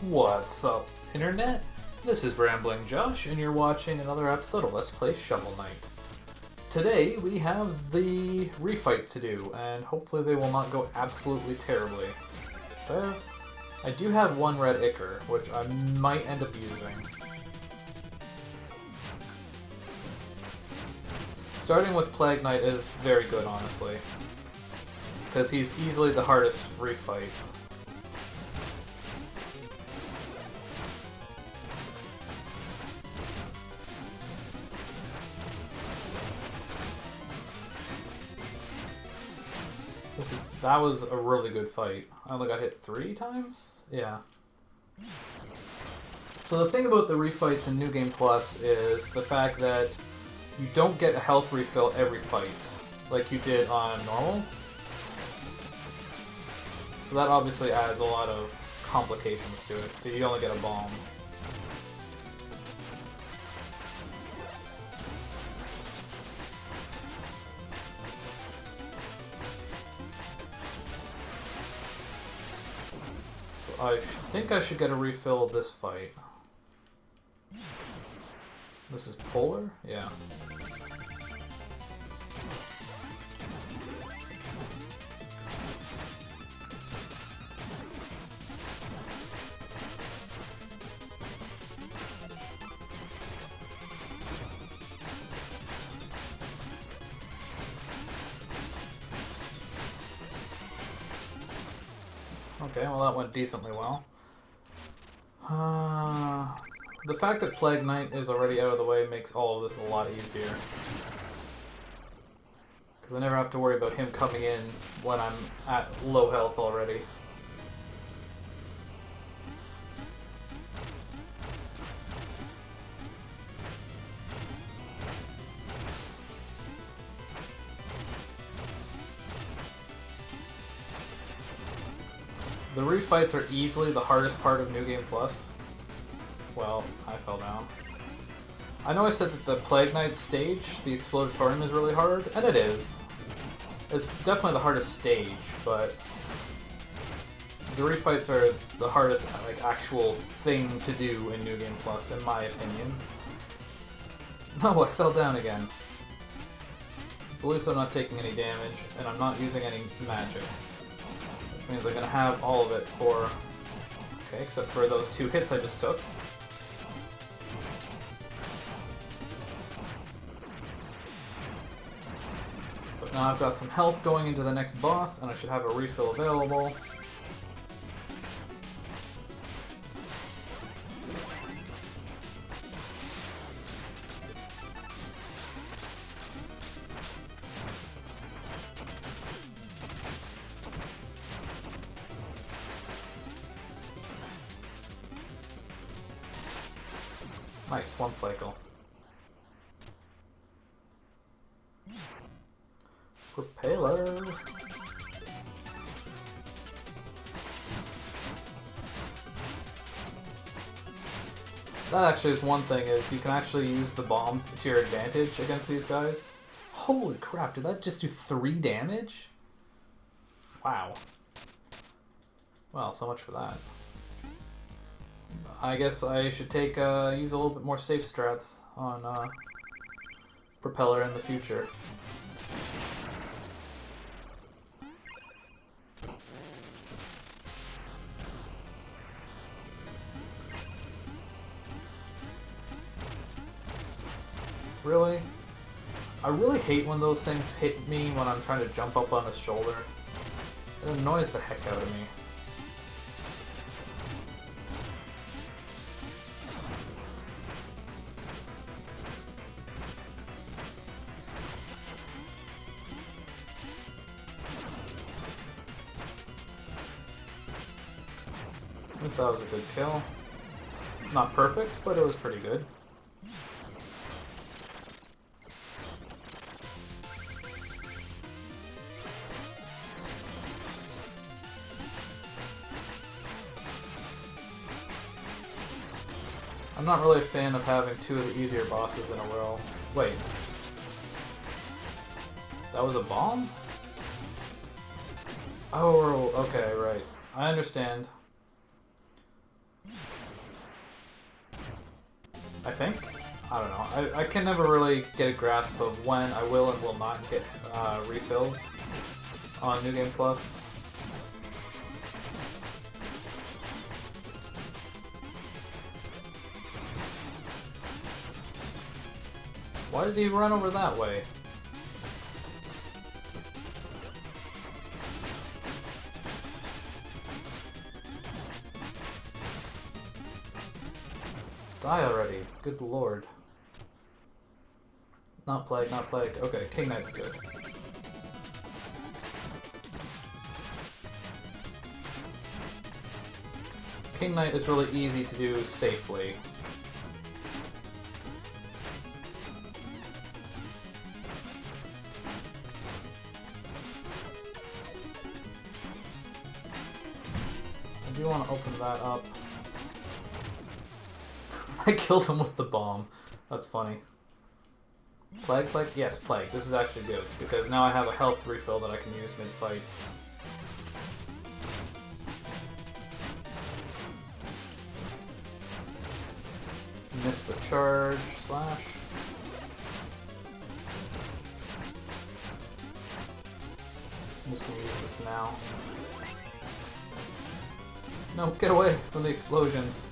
What's up, Internet? This is Rambling Josh, and you're watching another episode of Let's Play Shovel Knight. Today, we have the refights to do, and hopefully they will not go absolutely terribly. I do have one red ichor, which I might end up using. Starting with Plague Knight is very good, honestly, because he's easily the hardest refight. That was a really good fight. I only got hit 3 times? Yeah. So the thing about the refights in New Game Plus is the fact that you don't get a health refill every fight, like you did on normal. So that obviously adds a lot of complications to it, so you only get a bomb. I think I should get a refill this fight. This is Polar? Yeah. Okay, well that went decently well. The fact that Plague Knight is already out of the way makes all of this a lot easier. Because I never have to worry about him coming in when I'm at low health already. The refights are easily the hardest part of New Game Plus. Well, I fell down. I know I said that the Plague Knight stage, the Explodatorium, is really hard, and it is. It's definitely the hardest stage, but the refights are the hardest, like, actual thing to do in New Game Plus, in my opinion. Oh, I fell down again. At least I'm not taking any damage, and I'm not using any magic. Which means I'm gonna have all of it for... Okay, except for those 2 hits I just took. But now I've got some health going into the next boss, and I should have a refill available. Nice, 1 cycle. Propeller. That actually is one thing, is you can actually use the bomb to your advantage against these guys. Holy crap, did that just do 3 damage? Wow. Well, so much for that. I guess I should use a little bit more safe strats on Propeller in the future. Really? I really hate when those things hit me when I'm trying to jump up on his shoulder. It annoys the heck out of me. At least that was a good kill. Not perfect, but it was pretty good. I'm not really a fan of having 2 of the easier bosses in a row. Wait. That was a bomb? Oh, okay, right. I understand. I think? I don't know. I can never really get a grasp of when I will and will not get refills on New Game Plus. Why did he run over that way? Die already. Good lord. Not Plague, not Plague. Okay, King Knight's good. King Knight is really easy to do safely. I do want to open that up. I killed him with the bomb. That's funny. Plague, Plague? Yes, Plague. This is actually good, because now I have a health refill that I can use mid-fight. Missed the charge, slash. I'm just gonna use this now. No, get away from the explosions.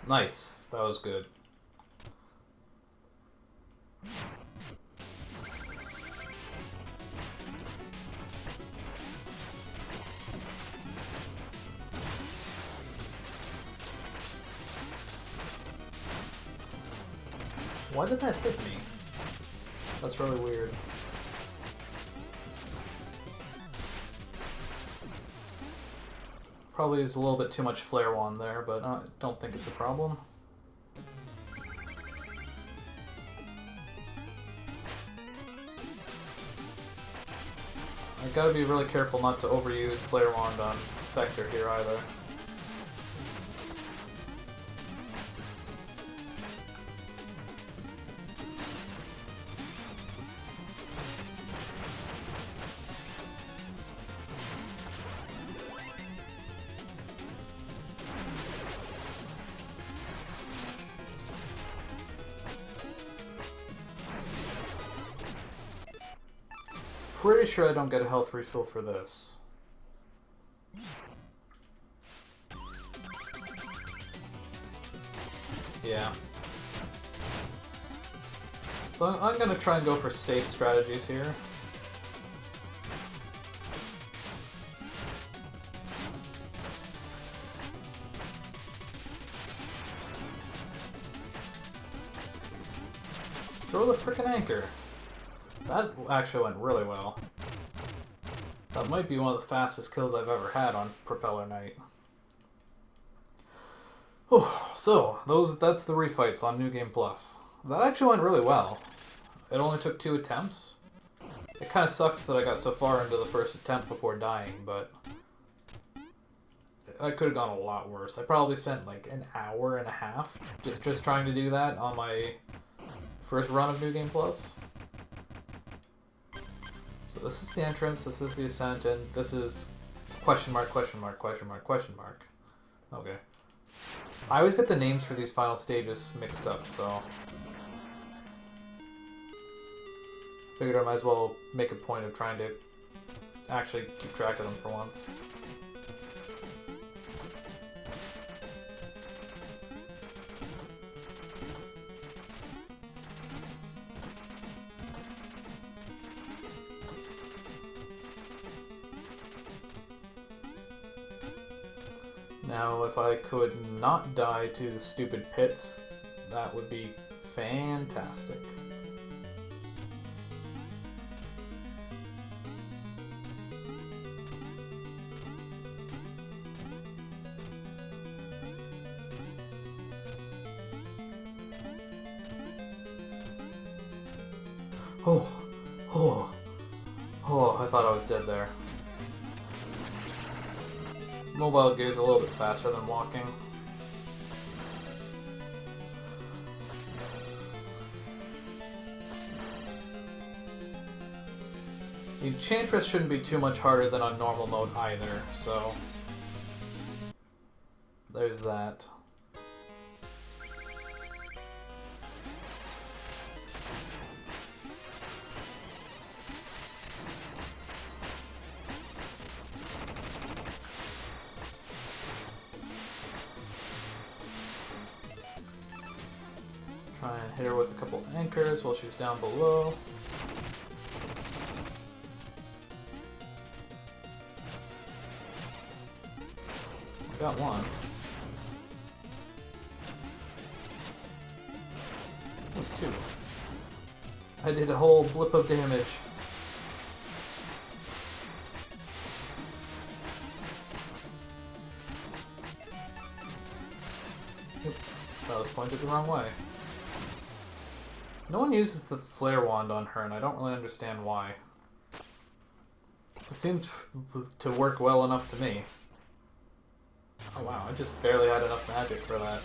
Nice, that was good. Why did that hit me? That's really weird. Probably used a little bit too much Flare Wand there, but I don't think it's a problem. I gotta be really careful not to overuse Flare Wand on Spectre here either. Pretty sure I don't get a health refill for this. Yeah. So I'm gonna try and go for safe strategies here. Throw the frickin' anchor. That actually went really well. That might be one of the fastest kills I've ever had on Propeller Knight. Whew. So, that's the refights on New Game Plus. That actually went really well. It only took 2 attempts. It kind of sucks that I got so far into the first attempt before dying, but I could have gone a lot worse. I probably spent like an hour and a half just trying to do that on my first run of New Game Plus. So this is the entrance, this is the ascent, and this is question mark, question mark, question mark, question mark. Okay. I always get the names for these final stages mixed up, so figured I might as well make a point of trying to actually keep track of them for once. Now, if I could not die to the stupid pits, that would be fantastic. Oh, I thought I was dead there. Mobile gear's a little bit faster than walking. The Enchantress shouldn't be too much harder than on normal mode either, so there's that. Try and hit her with a couple anchors while she's down below. I got one. Oh, two. I did a whole blip of damage. Oop, that was pointed the wrong way. No one uses the flare wand on her, and I don't really understand why. It seems to work well enough to me. Oh wow, I just barely had enough magic for that.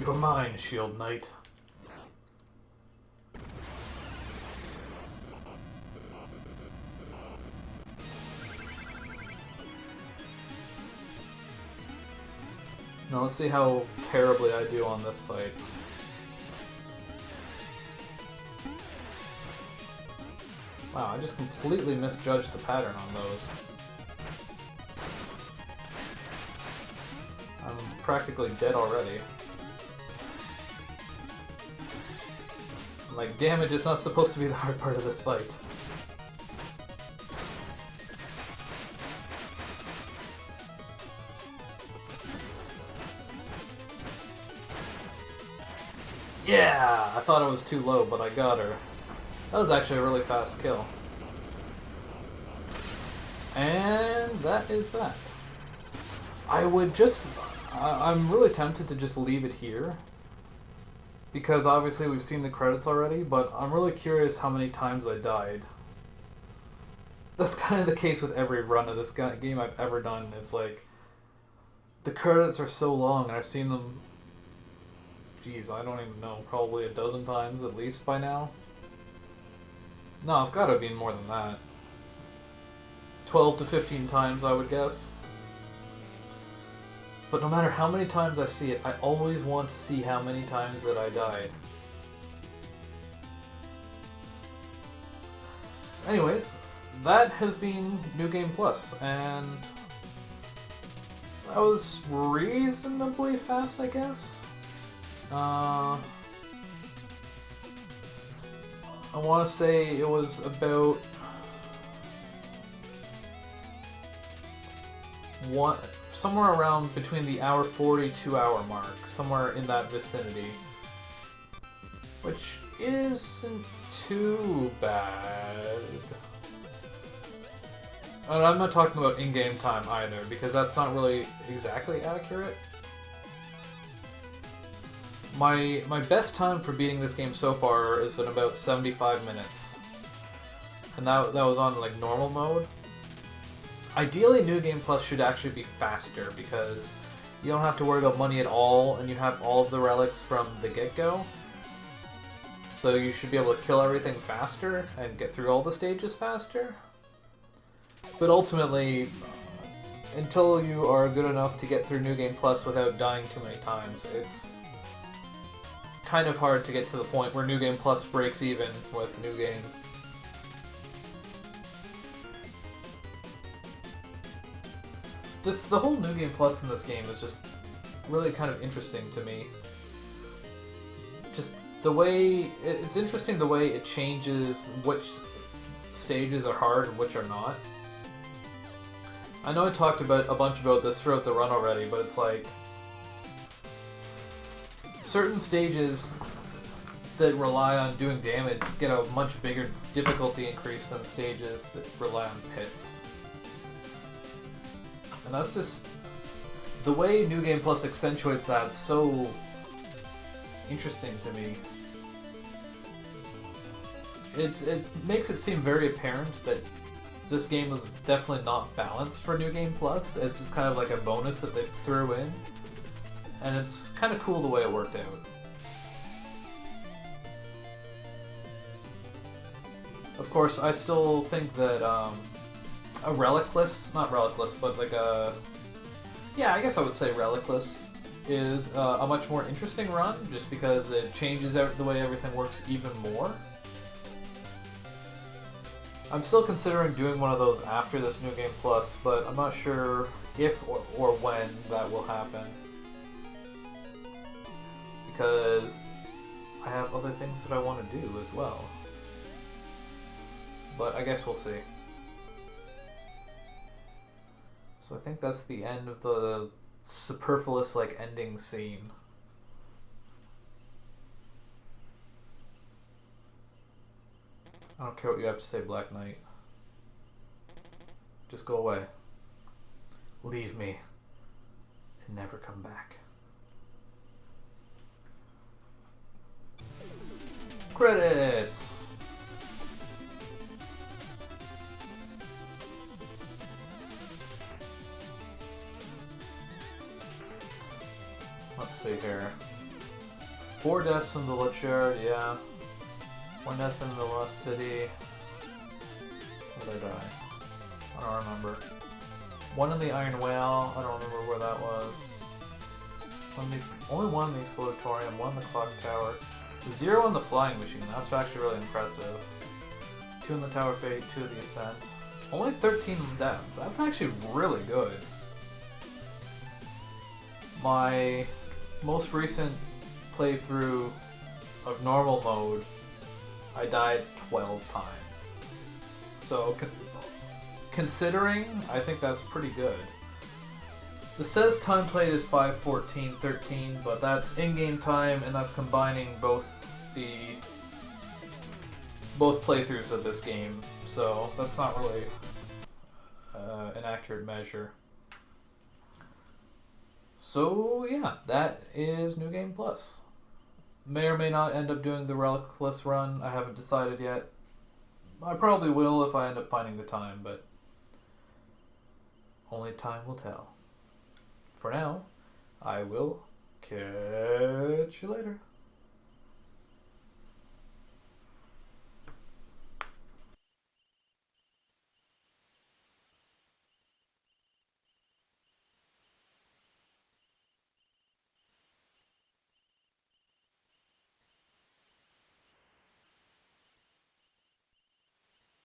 You're mine, Shield Knight. Now let's see how terribly I do on this fight. Wow, I just completely misjudged the pattern on those. I'm practically dead already. Like, damage is not supposed to be the hard part of this fight. Yeah! I thought it was too low, but I got her. That was actually a really fast kill. And that is that. I would just... I'm really tempted to just leave it here. Because obviously we've seen the credits already, but I'm really curious how many times I died. That's kind of the case with every run of this game I've ever done. It's like... the credits are so long, and I've seen them... Jeez, I don't even know, probably a dozen times at least by now. No, it's gotta be more than that. 12 to 15 times, I would guess. But no matter how many times I see it, I always want to see how many times that I died. Anyways, that has been New Game Plus, and that was reasonably fast, I guess. I want to say it was about somewhere around between the hour 40 2-hour mark, somewhere in that vicinity, which isn't too bad. And I'm not talking about in-game time either, because that's not really exactly accurate. My best time for beating this game so far is in about 75 minutes. And that was on like normal mode. Ideally, New Game Plus should actually be faster because you don't have to worry about money at all, and you have all of the relics from the get-go. So you should be able to kill everything faster and get through all the stages faster. But ultimately, until you are good enough to get through New Game Plus without dying too many times, it's kind of hard to get to the point where New Game Plus breaks even with New Game. The whole New Game Plus in this game is just really kind of interesting to me. Just the way... It's interesting the way it changes which stages are hard and which are not. I know I talked about a bunch about this throughout the run already, but it's like... certain stages that rely on doing damage get a much bigger difficulty increase than stages that rely on pits. And that's just... the way New Game Plus accentuates that is so interesting to me. It makes it seem very apparent that this game was definitely not balanced for New Game Plus. It's just kind of like a bonus that they threw in. And it's kind of cool the way it worked out. Of course, I still think that a Relicless, not Relicless, but like a... Yeah, I guess I would say Relicless is a much more interesting run, just because it changes the way everything works even more. I'm still considering doing one of those after this New Game Plus, but I'm not sure if or when that will happen. Because I have other things that I want to do as well. But I guess we'll see. So I think that's the end of the superfluous, like, ending scene. I don't care what you have to say, Black Knight. Just go away. Leave me. And never come back. Credits! Let's see here. 4 deaths in the Lich-Yard, yeah. 1 death in the Lost City. Where did I die? I don't remember. 1 in the Iron Whale, I don't remember where that was. Only 1 in the Explodatorium, 1 in the Clock Tower. 0 in the Flying Machine, that's actually really impressive. 2 in the Tower of Fate, 2 in the Ascent. Only 13 deaths, that's actually really good. My most recent playthrough of normal mode, I died 12 times. So, considering, I think that's pretty good. It says time played is 5:14:13, but that's in-game time, and that's combining both playthroughs of this game. So that's not really an accurate measure. So yeah, that is New Game Plus. May or may not end up doing the Relicless run. I haven't decided yet. I probably will if I end up finding the time, but only time will tell. For now, I will catch you later.